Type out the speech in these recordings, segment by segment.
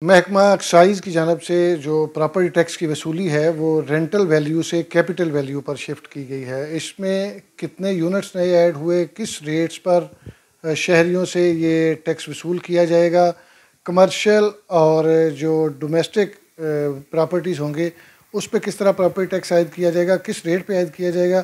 महकमा एक्साइज़ की जानिब से जो प्रॉपर्टी टैक्स की वसूली है वो रेंटल वैल्यू से कैपिटल वैल्यू पर शिफ्ट की गई है। इसमें कितने यूनिट्स नए ऐड हुए, किस रेट्स पर शहरियों से ये टैक्स वसूल किया जाएगा, कमर्शियल और जो डोमेस्टिक प्रॉपर्टीज़ होंगे उस पे किस तरह प्रॉपर्टी टैक्स आयद किया जाएगा, किस रेट पे आयद किया जाएगा,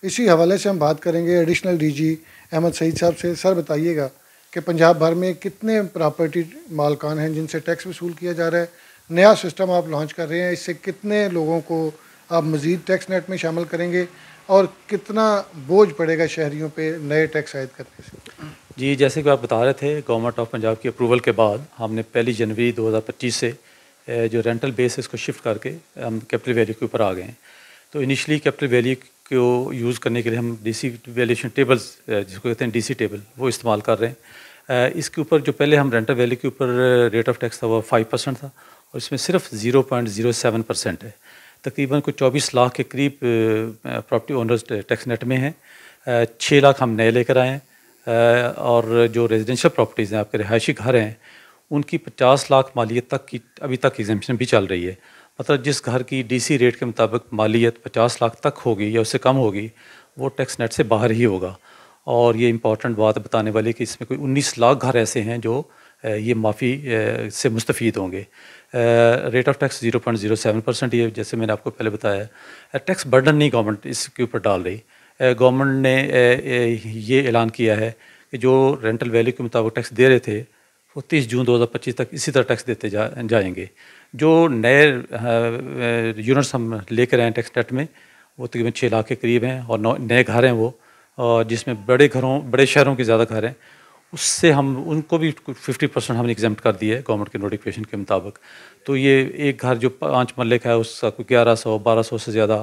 इसी हवाले से हम बात करेंगे एडिशनल डीजी अहमद सईद साहब से। सर बताइएगा कि पंजाब भर में कितने प्रॉपर्टी मालकान हैं जिनसे टैक्स वसूल किया जा रहा है, नया सिस्टम आप लॉन्च कर रहे हैं, इससे कितने लोगों को आप मज़ीद टैक्स नेट में शामिल करेंगे और कितना बोझ पड़ेगा शहरियों पे नए टैक्स आयद करने से? जी, जैसे कि आप बता रहे थे, गवर्नमेंट ऑफ पंजाब की अप्रूवल के बाद हमने 1 जनवरी 2025 से जो रेंटल बेस है इसको शिफ्ट करके हम कैपिटल वैल्यू के ऊपर आ गए हैं। तो इनिशियली कैपिटल वैल्यू को यूज़ करने के लिए हम डीसी वैल्यूएशन टेबल्स जिसको कहते हैं डीसी टेबल वो इस्तेमाल कर रहे हैं। इसके ऊपर जो पहले हम रेंटल वैल्यू के ऊपर रेट ऑफ टैक्स था वो 5% था और इसमें सिर्फ 0.07% है। तकरीबन कुछ 24 लाख के करीब प्रॉपर्टी ओनर्स टैक्स नेट में हैं। 6 लाख हम नए लेकर आए हैं और जो रेजिडेंशियल प्रॉपर्टीज़ हैं, आपके रिहायशी घर हैं, उनकी 50 लाख मालियत तक की अभी तक एग्जेम्पशन भी चल रही है। मतलब जिस घर की डीसी रेट के मुताबिक मालियत 50 लाख तक होगी या उससे कम होगी, वो टैक्स नेट से बाहर ही होगा। और ये इंपॉर्टेंट बात बताने वाली कि इसमें कोई 19 लाख घर ऐसे हैं जो ये माफ़ी से मुस्तफ़ीद होंगे। रेट ऑफ टैक्स 0.07% ये जैसे मैंने आपको पहले बताया। टैक्स बर्डन नहीं गवर्नमेंट इसके ऊपर डाल रही। गवर्नमेंट ने ये ऐलान किया है कि जो रेंटल वैल्यू के मुताबिक टैक्स दे रहे थे वो 30 जून 2025 तक इसी तरह टैक्स देते जाएंगे। जो नए यूनिट्स हम लेकर आए हैं टैक्स नेट में वो तकरीबन 6 लाख के करीब हैं और नए घर हैं वो, और जिसमें बड़े शहरों के ज़्यादा घर हैं, उससे हम उनको भी 50% हमने एग्जाम्प्ट कर दिया है गवर्नमेंट के नोटिफिकेशन के मुताबिक। तो ये एक घर जो 5 मरले का है उसका कोई 1100-1200 से ज़्यादा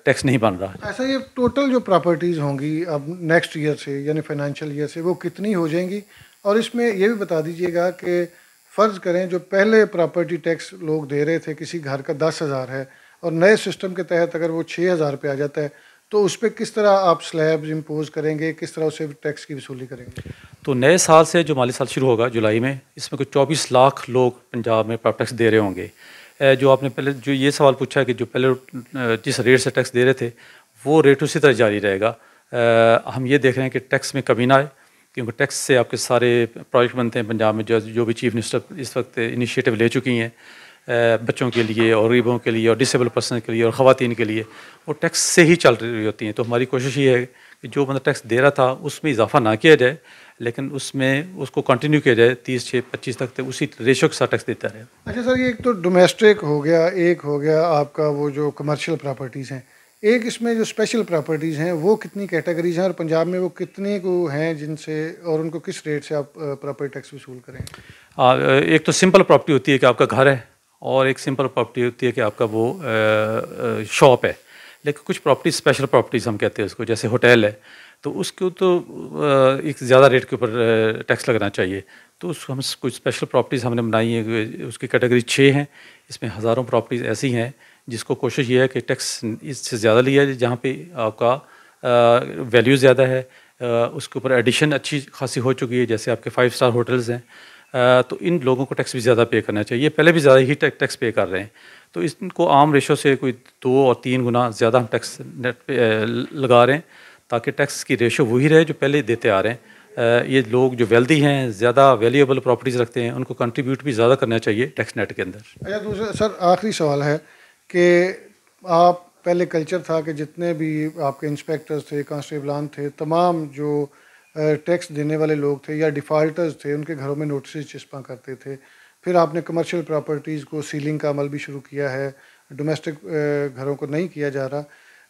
टैक्स नहीं बन रहा। ऐसा ये टोटल जो प्रॉपर्टीज़ होंगी अब नेक्स्ट ईयर से यानी फाइनेंशियल ईयर से वो कितनी हो जाएंगी? और इसमें ये भी बता दीजिएगा कि फ़र्ज़ करें जो पहले प्रॉपर्टी टैक्स लोग दे रहे थे किसी घर का 10,000 है और नए सिस्टम के तहत अगर वो 6,000 पे आ जाता है तो उस पर किस तरह आप स्लैब्स इम्पोज करेंगे, किस तरह उससे टैक्स की वसूली करेंगे? तो नए साल से जो माली साल शुरू होगा जुलाई में, इसमें कुछ 24 लाख लोग पंजाब में प्रॉपर्टी टैक्स दे रहे होंगे। जो आपने पहले जो ये सवाल पूछा है कि जो पहले जिस रेट से टैक्स दे रहे थे वो रेट उसी तरह जारी रहेगा। हम ये देख रहे हैं कि टैक्स में कमी ना आए, क्योंकि टैक्स से आपके सारे प्रोजेक्ट बनते हैं पंजाब में। जो भी चीफ मिनिस्टर इस वक्त इनिशिएटिव ले चुकी हैं बच्चों के लिए और गरीबों के लिए और डिसेबल पर्सन के लिए और ख़वातीन के लिए, वो टैक्स से ही चल रही होती हैं। तो हमारी कोशिश ये है कि जो बंदा टैक्स दे रहा था उसमें इजाफा ना किया जाए, लेकिन उसमें उसको कंटिन्यू किया जाए 30-25 तक उसी रेशो के साथ टैक्स देता रहे। अच्छा सर, ये एक तो डोमेस्टिक हो गया, एक हो गया आपका वो जो कमर्शियल प्रॉपर्टीज़ हैं, एक इसमें जो स्पेशल प्रॉपर्टीज़ हैं वो कितनी कैटेगरीज हैं और पंजाब में वो कितने को हैं जिनसे और उनको किस रेट से आप प्रॉपर्टी टैक्स वसूल करेंगे? एक तो सिंपल प्रॉपर्टी होती है कि आपका घर है, और एक सिंपल प्रॉपर्टी होती है कि आपका वो शॉप है। लेकिन कुछ प्रॉपर्टी स्पेशल प्रॉपर्टीज़ हम कहते हैं उसको, जैसे होटल है, तो उसको तो एक ज़्यादा रेट के ऊपर टैक्स लगना चाहिए। तो उस हम कुछ स्पेशल प्रॉपर्टीज़ हमने बनाई है, उसकी कैटेगरी 6 हैं। इसमें हज़ारों प्रॉपर्टीज़ ऐसी हैं जिसको कोशिश ये है कि टैक्स इससे ज़्यादा लिया जाए, जहाँ पे आपका वैल्यू ज़्यादा है, उसके ऊपर एडिशन अच्छी खासी हो चुकी है, जैसे आपके 5 स्टार होटल्स हैं। तो इन लोगों को टैक्स भी ज़्यादा पे करना चाहिए, पहले भी ज़्यादा ही टैक्स पे कर रहे हैं। तो इनको आम रेशो से कोई 2 और 3 गुना ज़्यादा हम टैक्स नेट पे लगा रहे हैं, ताकि टैक्स की रेशो वही रहे जो पहले देते आ रहे हैं। ये लोग जो वेल्दी हैं, ज़्यादा वैल्यूएबल प्रॉपर्टीज़ रखते हैं, उनको कंट्रीब्यूट भी ज़्यादा करना चाहिए टैक्स नेट के अंदर। अच्छा दूसरा सर, आखिरी सवाल है कि आप पहले कल्चर था कि जितने भी आपके इंस्पेक्टर्स थे, कांस्टेबलान थे, तमाम जो टैक्स देने वाले लोग थे या डिफ़ाल्टर्स थे, उनके घरों में नोटिस चिपका करते थे। फिर आपने कमर्शियल प्रॉपर्टीज़ को सीलिंग का अमल भी शुरू किया है, डोमेस्टिक घरों को नहीं किया जा रहा।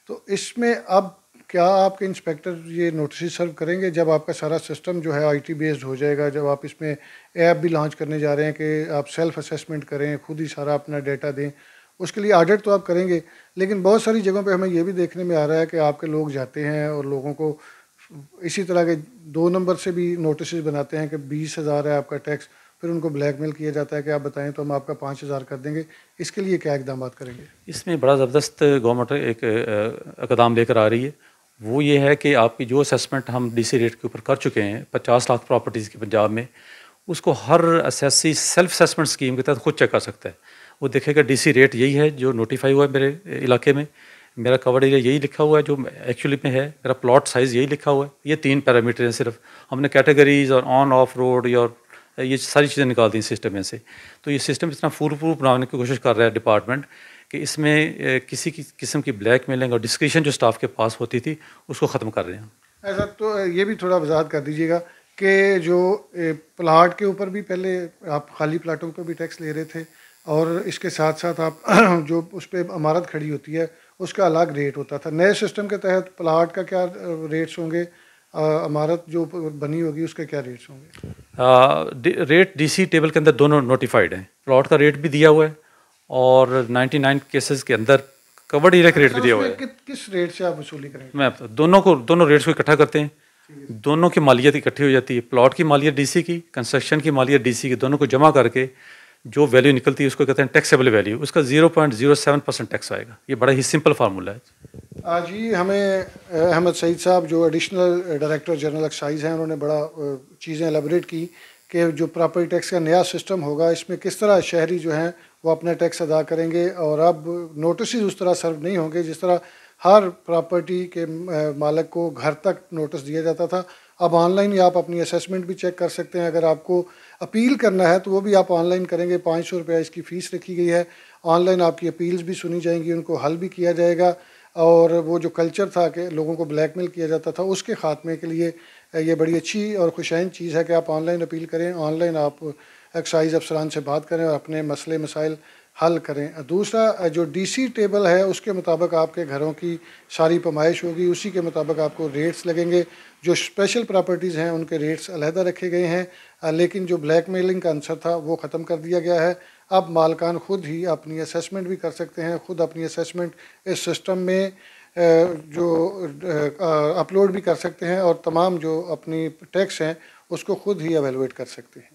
तो इसमें अब क्या आपके इंस्पेक्टर ये नोटिस सर्व करेंगे जब आपका सारा सिस्टम जो है आईटी बेस्ड हो जाएगा, जब आप इसमें ऐप भी लॉन्च करने जा रहे हैं कि आप सेल्फ असेसमेंट करें, खुद ही सारा अपना डेटा दें? उसके लिए ऑडिट तो आप करेंगे, लेकिन बहुत सारी जगहों पे हमें ये भी देखने में आ रहा है कि आपके लोग जाते हैं और लोगों को इसी तरह के 2 नंबर से भी नोटिस बनाते हैं कि 20,000 है आपका टैक्स, फिर उनको ब्लैकमेल किया जाता है कि आप बताएं तो हम आपका 5,000 कर देंगे। इसके लिए क्या इकदाम करेंगे? इसमें बड़ा ज़बरदस्त गवर्नमेंट एक इकदाम लेकर आ रही है। वो ये है कि आपकी जो असेसमेंट हम डीसी रेट के ऊपर कर चुके हैं 50 लाख प्रॉपर्टीज़ की पंजाब में, उसको हर असेसी सेल्फ असेसमेंट स्कीम के तहत खुद चेक कर सकता है। वो देखेगा डीसी रेट यही है जो नोटिफाई हुआ है मेरे इलाके में, मेरा कवर्ड एरिया यही लिखा हुआ है जो एक्चुअली में है, मेरा प्लॉट साइज़ यही लिखा हुआ है। ये 3 पैरामीटर हैं सिर्फ। हमने कैटेगरीज और ऑन ऑफ रोड और ये सारी चीज़ें निकाल दी सिस्टम में से। तो ये सिस्टम इतना फूल प्रूफ बनाने की कोशिश कर रहा है डिपार्टमेंट कि इसमें किसी की किस्म की ब्लैक मेलिंग और डिस्क्रिप्शन जो स्टाफ के पास होती थी उसको ख़त्म कर रहे हैं। ऐसा तो ये भी थोड़ा वजाहत कर दीजिएगा कि जो प्लाट के ऊपर भी पहले आप खाली प्लाटों पर भी टैक्स ले रहे थे और इसके साथ साथ आप जो उस पर इमारत खड़ी होती है उसका अलग रेट होता था। नए सिस्टम के तहत प्लाट का क्या रेट्स होंगे, इमारत जो बनी होगी उसके क्या रेट्स होंगे? रेट डीसी टेबल के अंदर दोनों नोटिफाइड हैं। प्लॉट का रेट भी दिया हुआ है और 99 केसेस के अंदर कवर्ड एरिया का रेट भी दिया हुआ है। किस रेट से आप वसूली करेंगे? मैं दोनों रेट्स को इकट्ठा करते हैं, दोनों की मालियत इकट्ठी हो जाती है। प्लॉट की मालियत डीसी की, कंस्ट्रक्शन की मालियत डीसी की, दोनों को जमा करके जो वैल्यू निकलती है उसको कहते हैं टैक्सेबल वैल्यू। उसका 0.07% टैक्स आएगा। ये बड़ा ही सिंपल फार्मूला है। आज ही हमें अहमद सईद साहब जो एडिशनल डायरेक्टर जनरल एक्साइज़ हैं उन्होंने बड़ा चीज़ें एलेबरेट की कि जो प्रॉपर्टी टैक्स का नया सिस्टम होगा इसमें किस तरह शहरी जो हैं वो अपना टैक्स अदा करेंगे और अब नोटिस उस तरह सर्व नहीं होंगे जिस तरह हर प्रॉपर्टी के मालिक को घर तक नोटिस दिया जाता था। अब ऑनलाइन ही आप अपनी असेसमेंट भी चेक कर सकते हैं। अगर आपको अपील करना है तो वो भी आप ऑनलाइन करेंगे। 500 रुपया इसकी फ़ीस रखी गई है। ऑनलाइन आपकी अपील्स भी सुनी जाएंगी, उनको हल भी किया जाएगा और वो जो कल्चर था कि लोगों को ब्लैकमेल किया जाता था उसके ख़ात्मे के लिए ये बड़ी अच्छी और खुशैन चीज़ है कि आप ऑनलाइन अपील करें, ऑनलाइन आप एक्साइज़ अफसरान से बात करें और अपने मसले मसाइल हल करें। दूसरा जो डीसी टेबल है उसके मुताबिक आपके घरों की सारी पैमाइश होगी, उसी के मुताबिक आपको रेट्स लगेंगे। जो स्पेशल प्रॉपर्टीज़ हैं उनके रेट्स अलहदा रखे गए हैं, लेकिन जो ब्लैक मेलिंग का आंसर था वो ख़त्म कर दिया गया है। अब मालकान ख़ुद ही अपनी असेसमेंट भी कर सकते हैं, ख़ुद अपनी असेसमेंट इस सिस्टम में जो अपलोड भी कर सकते हैं और तमाम जो अपनी टैक्स हैं उसको ख़ुद ही एवेलुएट कर सकते हैं।